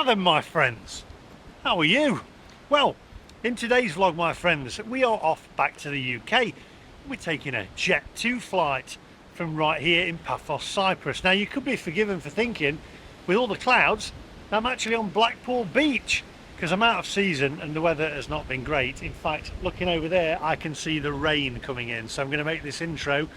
Now then, my friends, how are you? Well, in today's vlog, my friends, we are off back to the UK. We're taking a Jet2 flight from right here in Paphos, Cyprus. Now, you could be forgiven for thinking, with all the clouds, I'm actually on Blackpool Beach, because I'm out of season and the weather has not been great. In fact, looking over there, I can see the rain coming in. So I'm going to make this intro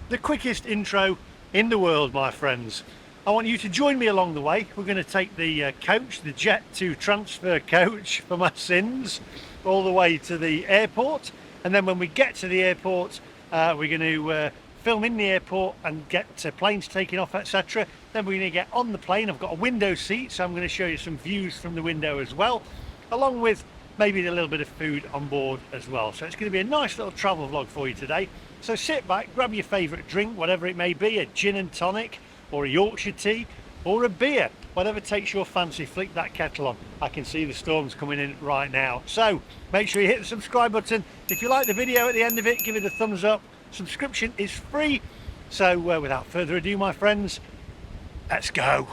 the quickest intro in the world, my friends. I want you to join me along the way. We're going to take the coach, the Jet2 transfer coach for my sins, all the way to the airport. And then when we get to the airport, we're going to film in the airport and get planes taking off, etc. Then we're going to get on the plane. I've got a window seat, so I'm going to show you some views from the window as well, along with maybe a little bit of food on board as well. So it's going to be a nice little travel vlog for you today. So sit back, grab your favourite drink, whatever it may be, a gin and tonic, or a Yorkshire tea, or a beer, whatever takes your fancy. Flick that kettle on. I can see the storms coming in right now. So make sure you hit the subscribe button. If you like the video at the end of it, give it a thumbs up. Subscription is free. So without further ado, my friends, let's go.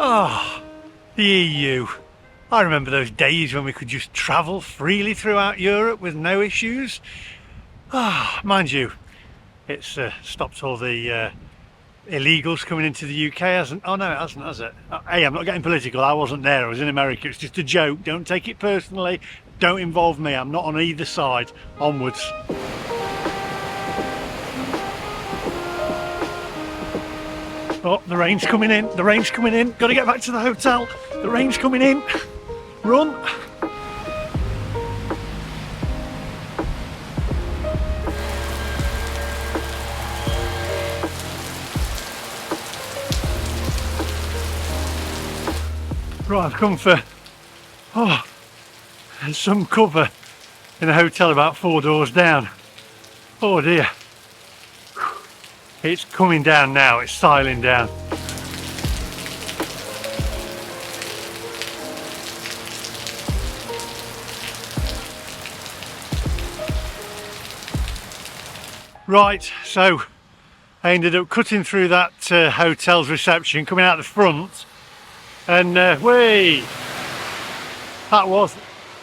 Ah, the EU. I remember those days when we could just travel freely throughout Europe with no issues. Ah, mind you, it's stopped all the illegals coming into the UK, hasn't? Oh no, it hasn't, has it? Hey, I'm not getting political. I wasn't there. I was in America. It's just a joke. Don't take it personally. Don't involve me. I'm not on either side. Onwards. Oh, the rain's coming in, the rain's coming in. Got to get back to the hotel. The rain's coming in. Run. Right, I've come for some cover in a hotel about 4 doors down. Oh dear. It's coming down now, it's siling down. Right, so I ended up cutting through that hotel's reception, coming out the front, and that was,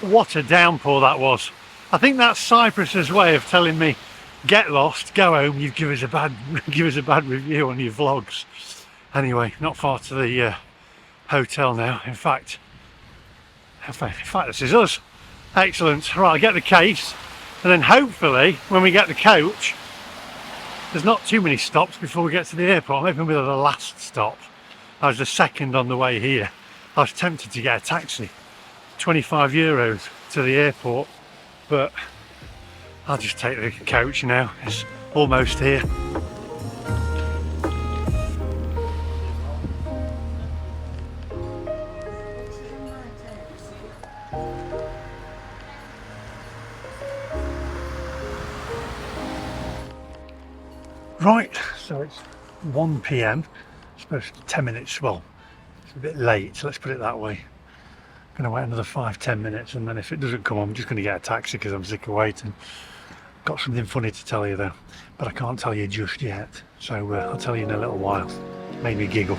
what a downpour that was. I think that's Cyprus's way of telling me, get lost, go home, you give us a bad review on your vlogs. Anyway, not far to the hotel now. In fact, this is us. Excellent. Right, I'll get the case, and then hopefully when we get the coach, there's not too many stops before we get to the airport. I'm hoping we're the last stop. I was the second on the way here. I was tempted to get a taxi, 25 euros to the airport, but I'll just take the coach now. It's almost here. Right, so it's 1 PM. I suppose 10 minutes, well, it's a bit late, so let's put it that way. I'm going to wait another 5-10 minutes, and then if it doesn't come on, I'm just going to get a taxi because I'm sick of waiting. Got something funny to tell you though, but I can't tell you just yet, so I'll tell you in a little while. Maybe giggle.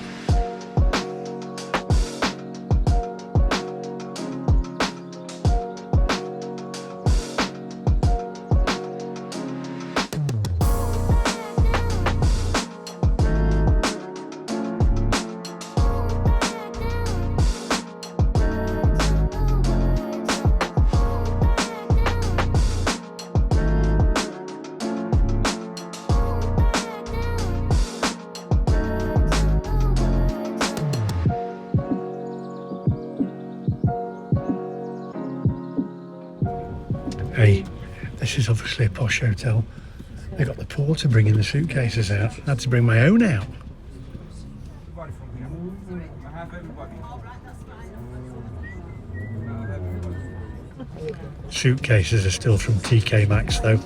Hey, this is obviously a posh hotel. They got the porter bringing the suitcases out. I had to bring my own out. Suitcases are still from TK Maxx though.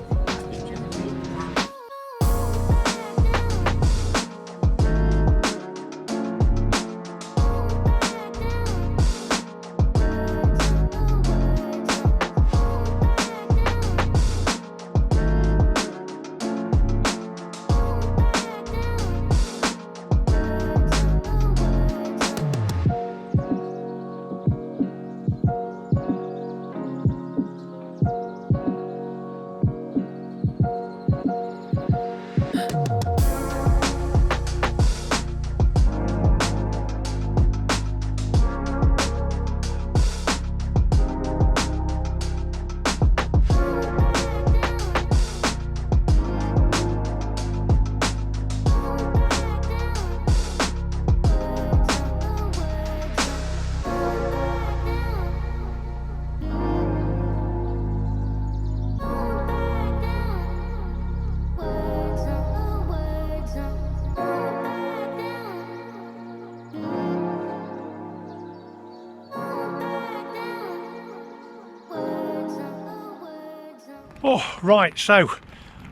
Oh, right, so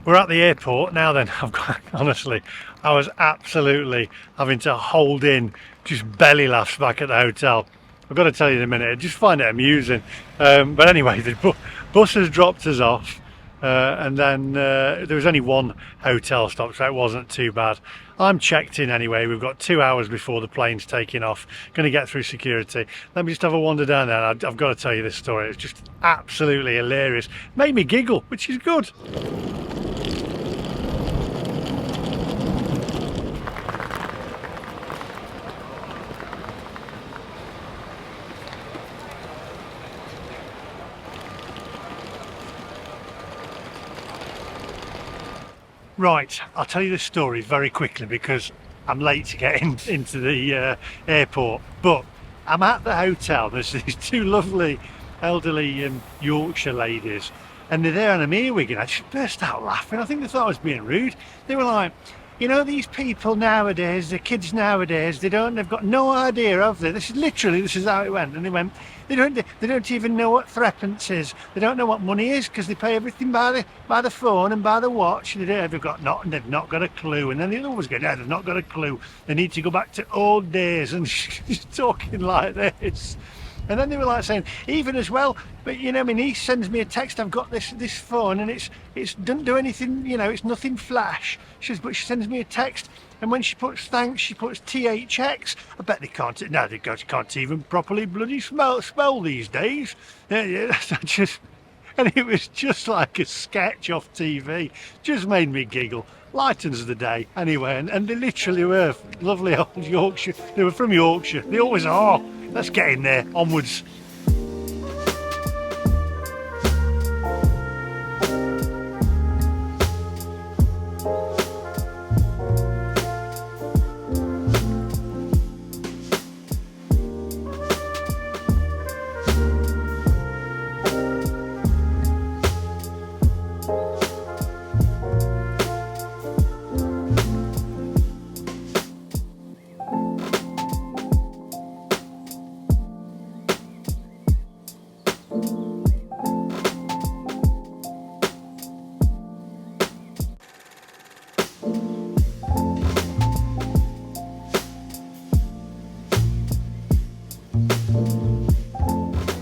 we're at the airport now then. I've got, honestly, I was absolutely having to hold in just belly laughs back at the hotel. I've got to tell you in a minute, I just find it amusing. But anyway, the bus has dropped us off. And then there was only one hotel stop, so it wasn't too bad. I'm checked in anyway. We've got 2 hours before the plane's taking off. Going to get through security. Let me just have a wander down there. I've got to tell you this story. It's just absolutely hilarious. Made me giggle, which is good. Right, I'll tell you this story very quickly because I'm late to get into the airport. But I'm at the hotel. There's these two lovely elderly Yorkshire ladies, and they're there on a earwig, and I just burst out laughing. I think they thought I was being rude. They were like, you know, these people nowadays, the kids nowadays, they've got no idea of this. This is how it went. And they went, they don't even know what threepence is. They don't know what money is because they pay everything by the phone and by the watch. They've not got a clue. And then the other was going, no, they've not got a clue. They need to go back to old days. And she's talking like this. And then they were like saying, even as well, but you know, my niece sends me a text, I've got this phone and it doesn't do anything, you know, it's nothing flash. She says, but she sends me a text, and when she puts thanks, she puts THX. I bet they can't even properly bloody spell these days. And it was just like a sketch off TV. Just made me giggle. Lightens the day anyway, and they literally were lovely old Yorkshire. They were from Yorkshire. They always are. Let's get in there. Onwards.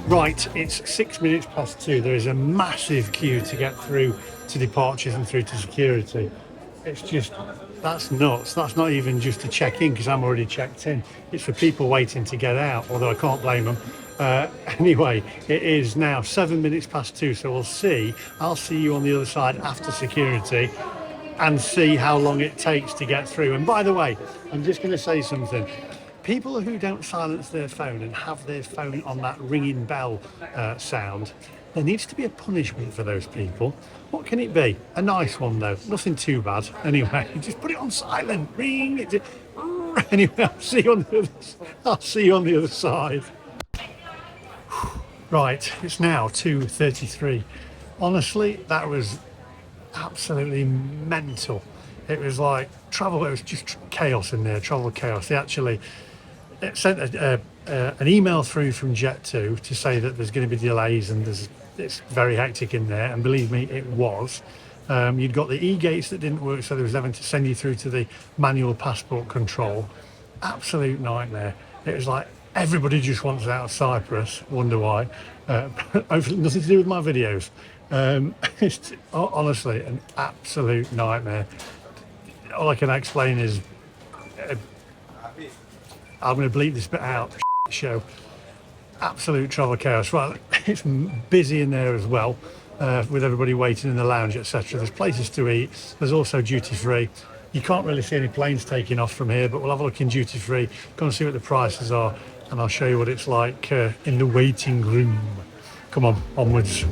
Right, it's 6 minutes past 2. There is a massive queue to get through to departures and through to security. It's just, that's nuts. That's not even just to check in because I'm already checked in. It's for people waiting to get out, although I can't blame them. Anyway, it is now 7 minutes past 2, so I'll see you on the other side after security and see how long it takes to get through. And by the way, I'm just going to say something. People who don't silence their phone and have their phone on that ringing bell sound, there needs to be a punishment for those people. What can it be? A nice one though, nothing too bad. Anyway, just put it on silent, ring it. Anyway, I'll see you on the other side. Right, it's now 2:33 Honestly, that was absolutely mental. It was like travel, it was just chaos in there, travel chaos. They actually sent an email through from Jet2 to say that there's going to be delays and it's very hectic in there. And believe me, it was. You'd got the e-gates that didn't work, so they was having to send you through to the manual passport control. Absolute nightmare. It was like everybody just wants out of Cyprus. Wonder why. Hopefully nothing to do with my videos. It's honestly an absolute nightmare. All I can explain is I'm going to bleep this bit out. Show. Absolute travel chaos. Right, it's busy in there as well, with everybody waiting in the lounge, etc. There's places to eat. There's also duty free. You can't really see any planes taking off from here, but we'll have a look in duty free, go and see what the prices are, and I'll show you what it's like in the waiting room. Come on, onwards.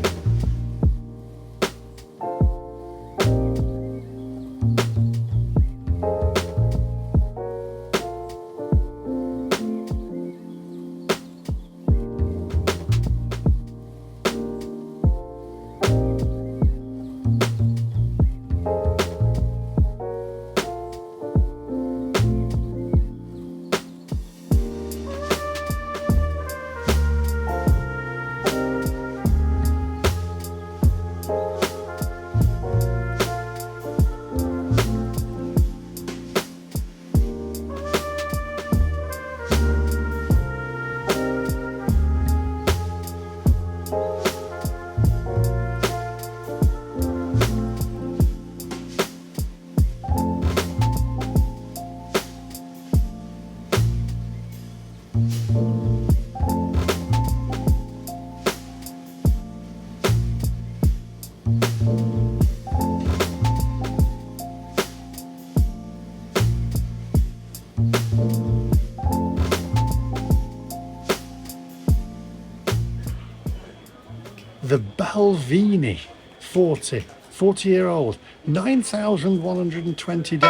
The Balvenie 40-year-old, $9,120.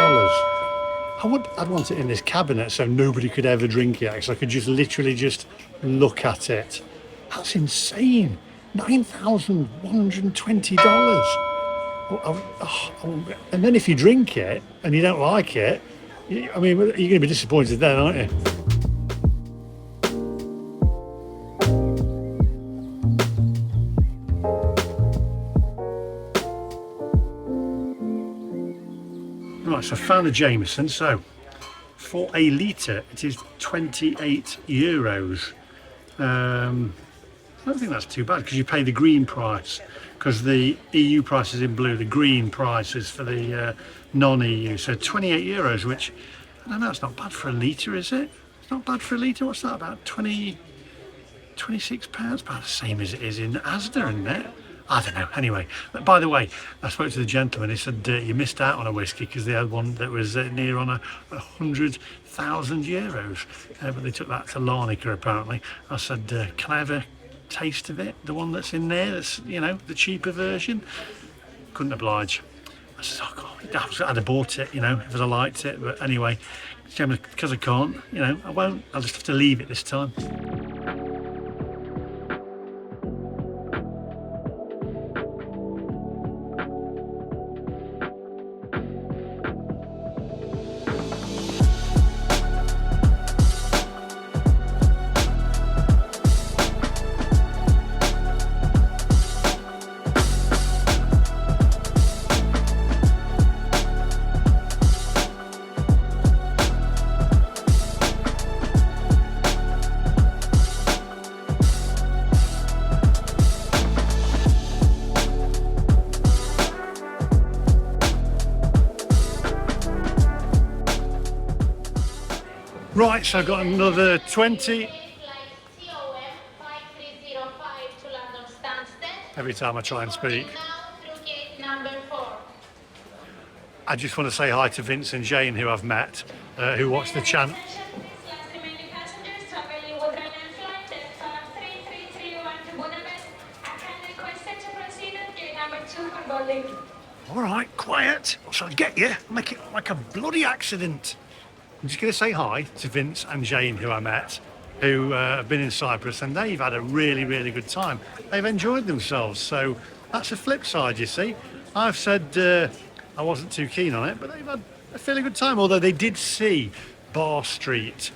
I'd want it in this cabinet so nobody could ever drink it, so I could just literally just look at it. That's insane. $9,120. And then if you drink it and you don't like it, I mean, you're going to be disappointed then, aren't you? Right, so I found a Jameson. So for a litre, it is 28 euros. I don't think that's too bad because you pay the green price, because the EU price is in blue, the green price is for the non-EU. So 28 euros, which I don't know, it's not bad for a litre, is it? It's not bad for a litre. What's that, about 26 pounds? About the same as it is in Asda, isn't it? I don't know. Anyway, by the way, I spoke to the gentleman. He said you missed out on a whiskey because they had one that was near on 100,000 euros, but they took that to Larnaca apparently. I said, can I have a taste of it? The one that's in there, that's, you know, the cheaper version. Couldn't oblige. I said, oh God, I'd have bought it, you know, if I liked it. But anyway, because I can't, you know, I won't. I'll just have to leave it this time. Right, so I've got another 20. Every time I try and speak. I just want to say hi to Vince and Jane, who I've met, who watch the channel. All right, quiet, or shall I get you? Make it like a bloody accident. I'm just going to say hi to Vince and Jane, who I met, who have been in Cyprus, and they've had a really, really good time. They've enjoyed themselves. So that's the flip side, you see. I've said I wasn't too keen on it, but they've had a fairly good time, although they did see Bar Street,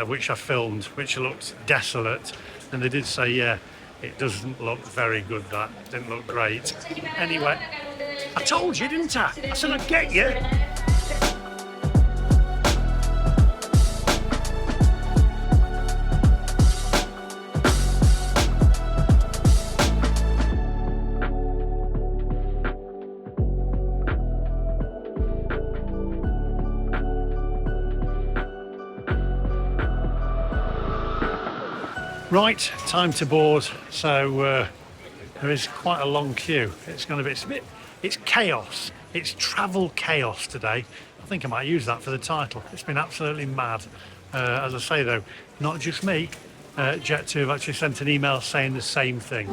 which I filmed, which looked desolate, and they did say, yeah, it doesn't look very good, that didn't look great. Anyway, I told you, didn't I? I said I'd get you. Right, time to board. So there is quite a long queue. It's going to be, it's chaos. It's travel chaos today. I think I might use that for the title. It's been absolutely mad. As I say though, not just me. Jet2 have actually sent an email saying the same thing.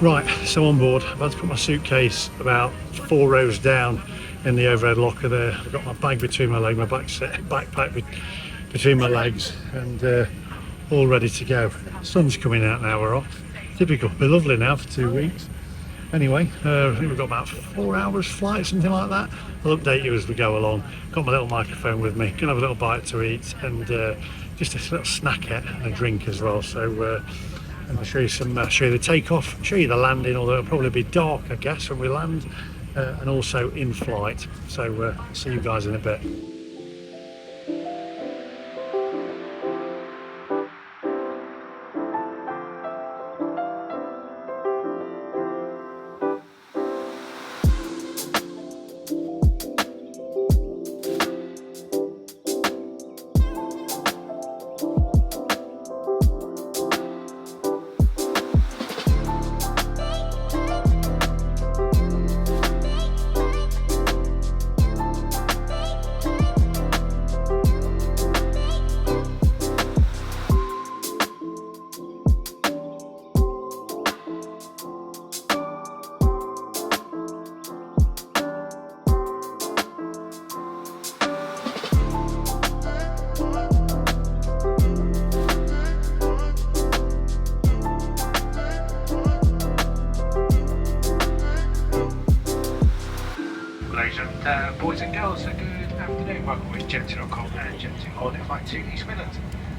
Right, so on board, I've had to put my suitcase about 4 rows down in the overhead locker there. I've got my bag between my legs, my backpack between my legs, and all ready to go. Sun's coming out now, we're off. Typical, be lovely now for 2 weeks. Anyway, I think we've got about 4 hours flight, something like that. I'll update you as we go along. Got my little microphone with me, gonna have a little bite to eat, and just a little snackette and a drink as well. So and I'll show you show you the takeoff, show you the landing, although it'll probably be dark, I guess, when we land, and also in flight. So see you guys in a bit. Boys and girls, good afternoon. Welcome with Jet2.com and Jet2 Holiday Flight to East Midlands.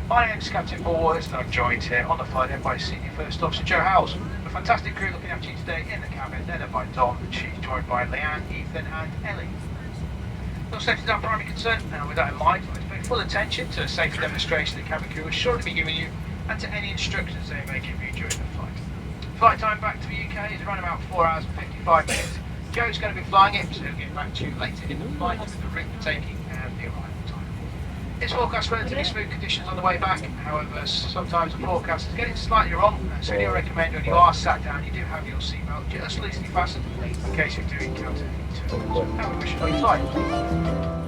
My name is Captain Boys, and I'm joined here on the flight by Senior First Officer Joe Howells. A fantastic crew looking after you today in the cabin, led by Dom. She's joined by Leanne, Ethan and Ellie. Your safety is our primary concern, and with that in mind, let's pay full attention to the safety demonstration the cabin crew will surely be giving you and to any instructions they may give you during the flight. Flight time back to the UK is around about 4 hours and 55 minutes. Joe's going to be flying it, so he'll get back to you later in the flight with the route we're taking and the arrival time. It's forecast relatively smooth conditions on the way back, however sometimes the forecast is getting slightly wrong, so we do recommend when you are sat down you do have your seatbelt just loosely fastened in case you do encounter any turbulence. Now we wish you a good flight.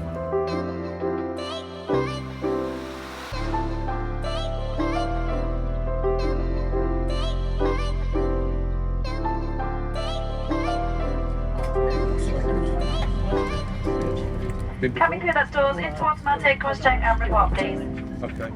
Cabin crew, that's doors into automatic, cross-check and report, please. Okay.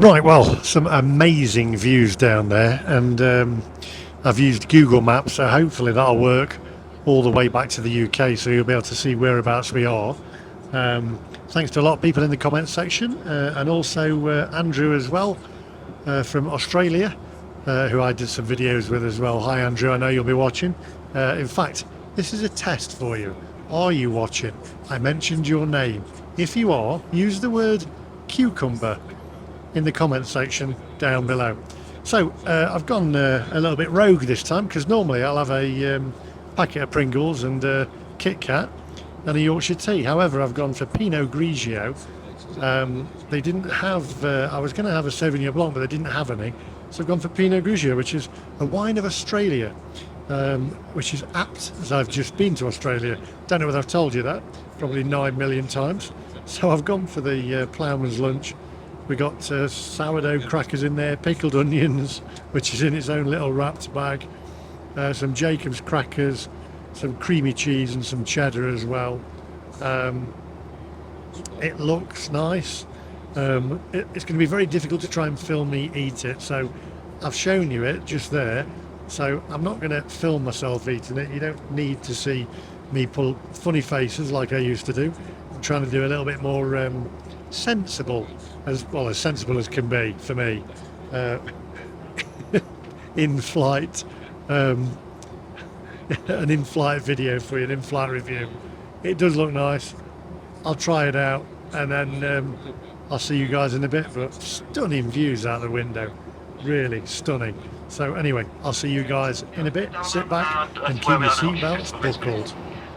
Right, well, some amazing views down there, and I've used Google Maps, so hopefully that'll work all the way back to the UK, so you'll be able to see whereabouts we are. Thanks to a lot of people in the comments section, and also Andrew as well, from Australia, who I did some videos with as well. Hi Andrew, I know you'll be watching. In fact, this is a test for you. Are you watching? I mentioned your name. If you are, use the word cucumber in the comment section down below. So I've gone a little bit rogue this time, because normally I'll have a packet of Pringles and a Kit Kat and a Yorkshire tea. However, I've gone for Pinot Grigio. They didn't have, I was going to have a Sauvignon Blanc, but they didn't have any. So I've gone for Pinot Grigio, which is a wine of Australia, which is apt, as I've just been to Australia. Don't know whether I've told you that, probably 9 million times. So I've gone for the ploughman's lunch. We got sourdough crackers in there, pickled onions, which is in its own little wrapped bag, some Jacob's crackers, some creamy cheese and some cheddar as well. It looks nice. It's going to be very difficult to try and film me eat it, so I've shown you it just there. So I'm not going to film myself eating it. You don't need to see me pull funny faces like I used to do. I'm trying to do a little bit more sensible, as well as sensible as can be for me, in flight, an in-flight video for you, an in-flight review. It does look nice. I'll try it out, and then I'll see you guys in a bit. But stunning views out the window, really stunning. So anyway, I'll see you guys in a bit. Sit back and keep your seatbelts buckled.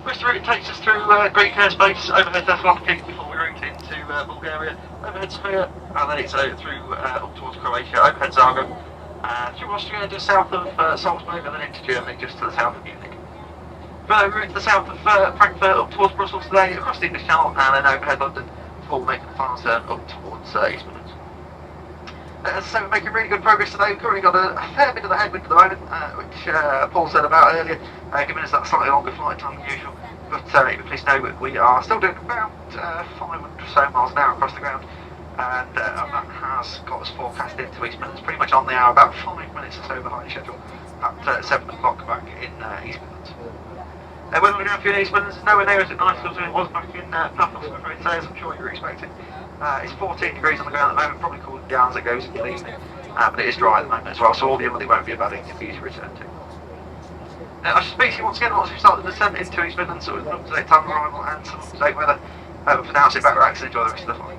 This route takes us through Greek airspace, overhead Thessaloniki before we route into Bulgaria, overhead Sofia, and then it's through up towards Croatia, overhead Zagreb, through Austria, just south of Salzburg, and then into Germany, just to the south of Munich. Further route to the south of Frankfurt, up towards Brussels today, across the English Channel, and then overhead London, before we make the final turn up towards East Midlands. So we're making really good progress today. We've currently got a fair bit of the headwind at the moment, which Paul said about earlier, giving us that slightly longer flight time than usual. But please know we are still doing about 500 or so miles an hour across the ground, and that has got us forecasted to East Midlands pretty much on the hour, about 5 minutes or so behind schedule, at 7 o'clock back in East Midlands. Whether we're going to in East Midlands is nowhere near as nice as it was back in Paphos, I'm afraid to say, as I'm sure you're expecting. It's 14 degrees on the ground at the moment, probably cooling down as it goes into the evening, but it is dry at the moment as well, so all the humidity won't be a bad thing for you to return to. I should speak to you once again once we've started the descent into East Midlands, so with an up-to-date time of arrival and some up-to-date weather. But for now, sit back, relax and enjoy the rest of the flight.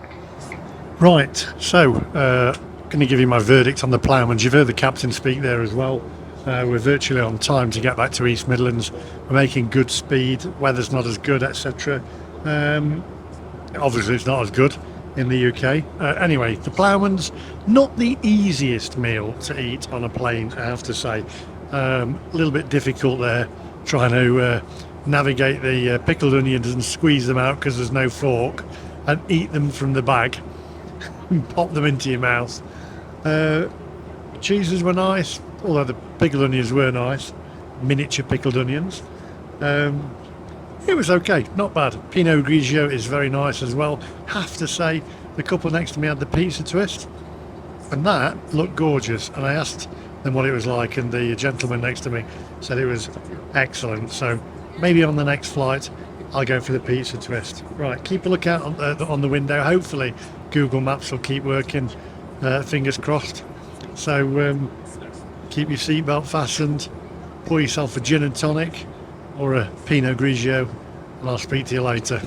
Right, so going to give you my verdict on the ploughmans. You've heard the captain speak there as well. We're virtually on time to get back to East Midlands. We're making good speed, weather's not as good, etc. Obviously it's not as good in the UK. Anyway, the ploughman's not the easiest meal to eat on a plane, I have to say. A little bit difficult there, trying to navigate the pickled onions and squeeze them out because there's no fork, and eat them from the bag and pop them into your mouth. Cheeses were nice, although the pickled onions were nice, miniature pickled onions. It was okay, not bad. Pinot Grigio is very nice as well. Have to say, the couple next to me had the pizza twist, and that looked gorgeous. And I asked them what it was like, and the gentleman next to me said it was excellent. So maybe on the next flight, I'll go for the pizza twist. Right, keep a lookout on the window. Hopefully, Google Maps will keep working. Fingers crossed. So keep your seatbelt fastened. Pour yourself a gin and tonic or a Pinot Grigio, and I'll speak to you later.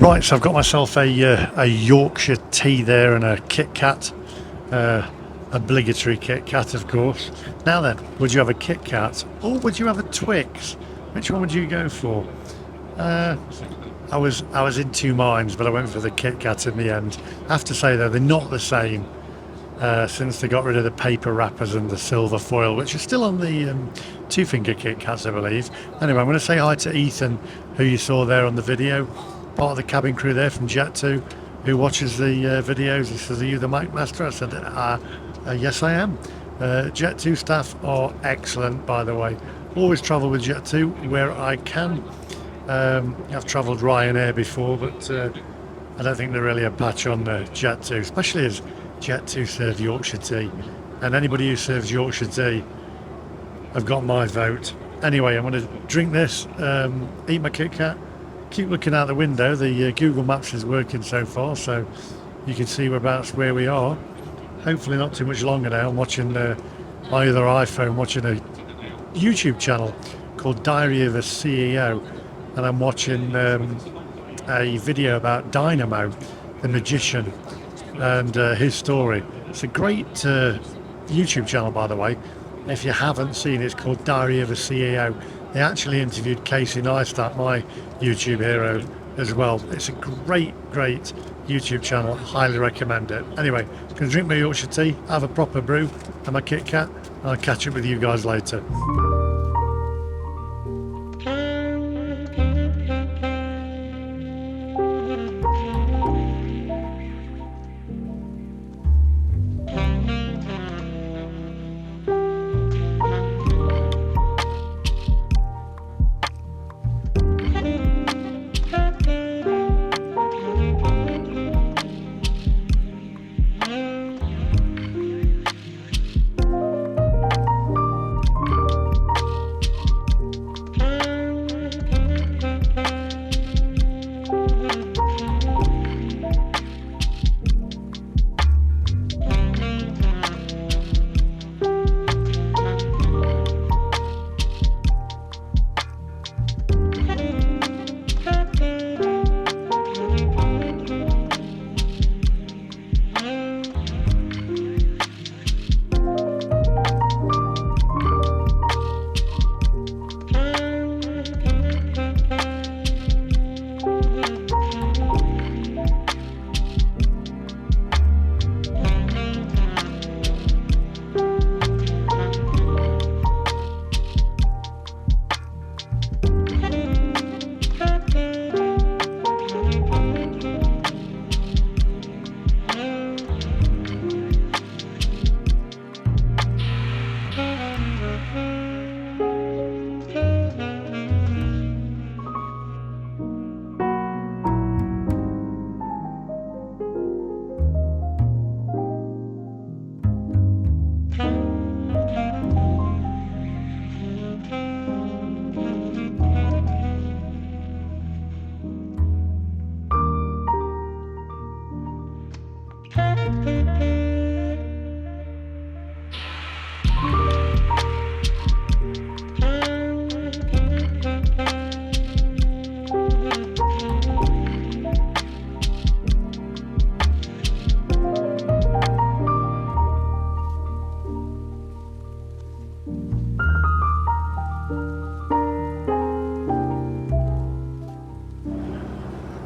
Right, so I've got myself a Yorkshire tea there and a Kit Kat, obligatory Kit Kat, of course. Now then, would you have a Kit Kat or would you have a Twix? Which one would you go for? I was in two minds, but I went for the Kit Kat in the end. I have to say though, they're not the same since they got rid of the paper wrappers and the silver foil, which is still on the two-finger Kit Kats, I believe. Anyway, I'm going to say hi to Ethan, who you saw there on the video, part of the cabin crew there from Jet2, who watches the videos. He says, "Are you the MacMaster?" I said, yes, I am. Jet2 staff are excellent, by the way. Always travel with Jet2 where I can. I've travelled Ryanair before, but I don't think they're really a patch on Jet2, especially as Jet2 serve Yorkshire tea. And anybody who serves Yorkshire tea, I've got my vote. Anyway, I'm going to drink this, eat my Kit Kat, keep looking out the window. The Google Maps is working so far, so you can see whereabouts where we are. Hopefully not too much longer now. I'm watching my other iPhone, watching a YouTube channel called Diary of a CEO, and I'm watching a video about Dynamo, the magician, and his story. It's a great YouTube channel, by the way. If you haven't seen it, it's called Diary of a CEO. They actually interviewed Casey Neistat, my YouTube hero, as well. It's a great YouTube channel. Highly recommend it. Anyway, I'm going to drink my Yorkshire tea, have a proper brew, and my Kit Kat, and I'll catch up with you guys later.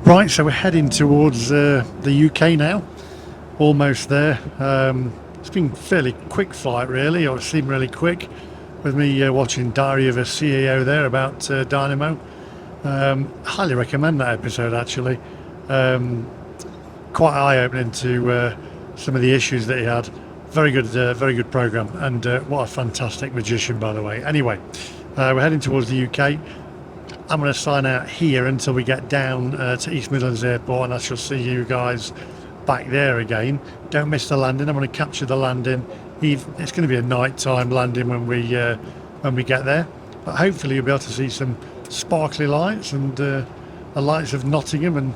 Right, so we're heading towards the UK now, almost there. It's been a fairly quick flight really, or it seemed really quick, with me watching Diary of a CEO there about Dynamo. Highly recommend that episode actually. Quite eye-opening to some of the issues that he had. Very good programme, and what a fantastic magician, by the way. Anyway, we're heading towards the UK. I'm going to sign out here until we get down to East Midlands Airport, and I shall see you guys back there again. Don't miss the landing. I'm going to capture the landing. It's going to be a night-time landing when we get there, but hopefully you'll be able to see some sparkly lights and the lights of Nottingham and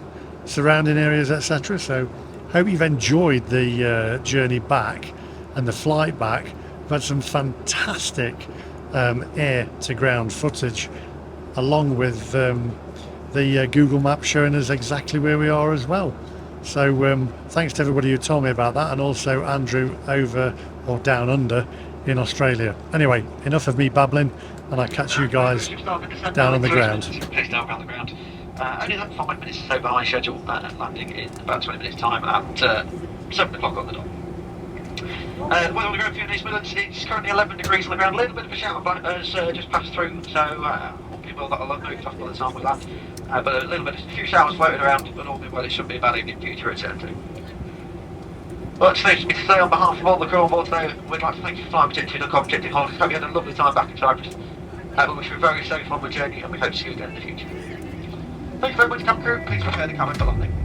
surrounding areas, etc. So hope you've enjoyed the journey back and the flight back. We've had some fantastic air to ground footage, along with the Google Maps showing us exactly where we are as well. So thanks to everybody who told me about that, and also Andrew over or down under in Australia. Anyway, enough of me babbling, and I'll catch you guys down on the ground. Only that 5 minutes or so behind schedule, landing in about 20 minutes time at 7 o'clock on the dot. Weather on the ground for East Midlands, it's currently 11 degrees on the ground, a little bit of a shower has just passed through, so all people that'll have moved off by the time we land. But a few showers floating around, but all being well, it shouldn't be a bad evening for you to return to. Well, it's nice to say on behalf of all the crew on board today, we'd like to thank you for flying with Jet2.com, Jet2 Holidays. Hope you had a lovely time back in Cyprus. We wish you a very safe onward journey, and we hope to see you again in the future. Thank you very much, Camp Crew. Please prepare the cabin for landing.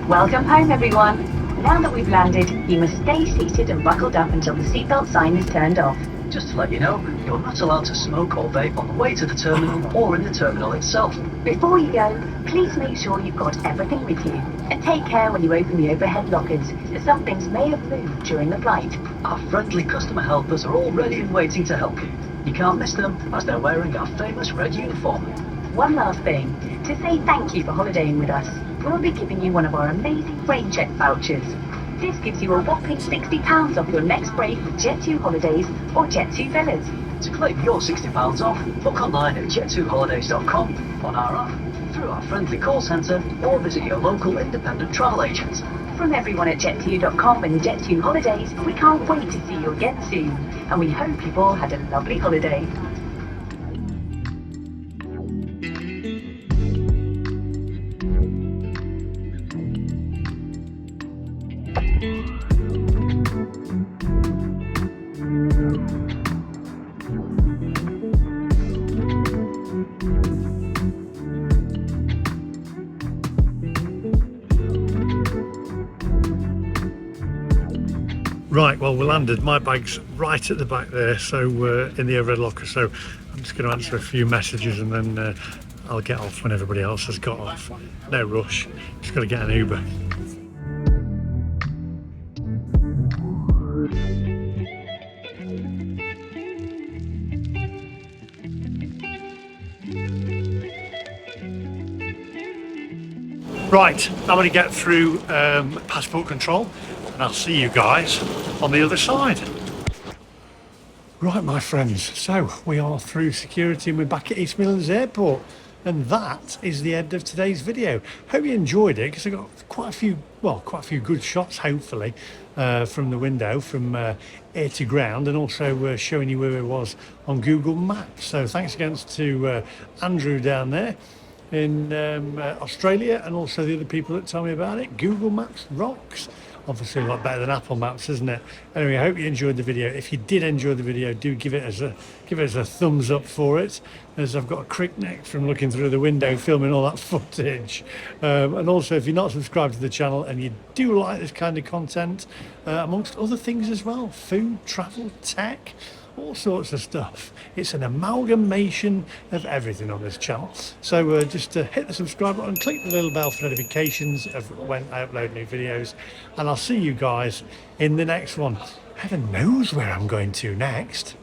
Welcome home, everyone. Now that we've landed, you must stay seated and buckled up until the seatbelt sign is turned off. Just to let you know, you're not allowed to smoke or vape on the way to the terminal or in the terminal itself. Before you go, please make sure you've got everything with you. And take care when you open the overhead lockers, as some things may have moved during the flight. Our friendly customer helpers are all ready and waiting to help you. You can't miss them, as they're wearing our famous red uniform. One last thing, to say thank you for holidaying with us, we'll be giving you one of our amazing rain check vouchers. This gives you a whopping £60 off your next break with Jet2 Holidays or Jet2 Villas. To claim your £60 off, book online at jet2holidays.com, on our app, through our friendly call centre, or visit your local independent travel agent. From everyone at Jet2.com and Jet2 Holidays, we can't wait to see you again soon, and we hope you've all had a lovely holiday. Right, well, we landed. My bag's right at the back there, so in the overhead locker. So I'm just going to answer a few messages, and then I'll get off when everybody else has got off. No rush. Just got to get an Uber. Right, I'm going to get through passport control, and I'll see you guys on the other side. Right, my friends, so we are through security and we're back at East Midlands Airport, and that is the end of today's video. Hope you enjoyed it, because I got quite a few good shots, hopefully, from the window, from air to ground, and also showing you where it was on Google Maps. So thanks again to Andrew down there in Australia, and also the other people that tell me about it. Google Maps rocks. obviously a lot better than Apple Maps, isn't it? Anyway, I hope you enjoyed the video. If you did enjoy the video, do give it as a thumbs up for it, as I've got a crick neck from looking through the window filming all that footage. And also, if you're not subscribed to the channel and you do like this kind of content, amongst other things as well, food, travel, tech, all sorts of stuff. It's an amalgamation of everything on this channel. So just hit the subscribe button, click the little bell for notifications of when I upload new videos, and I'll see you guys in the next one. Heaven knows where I'm going to next.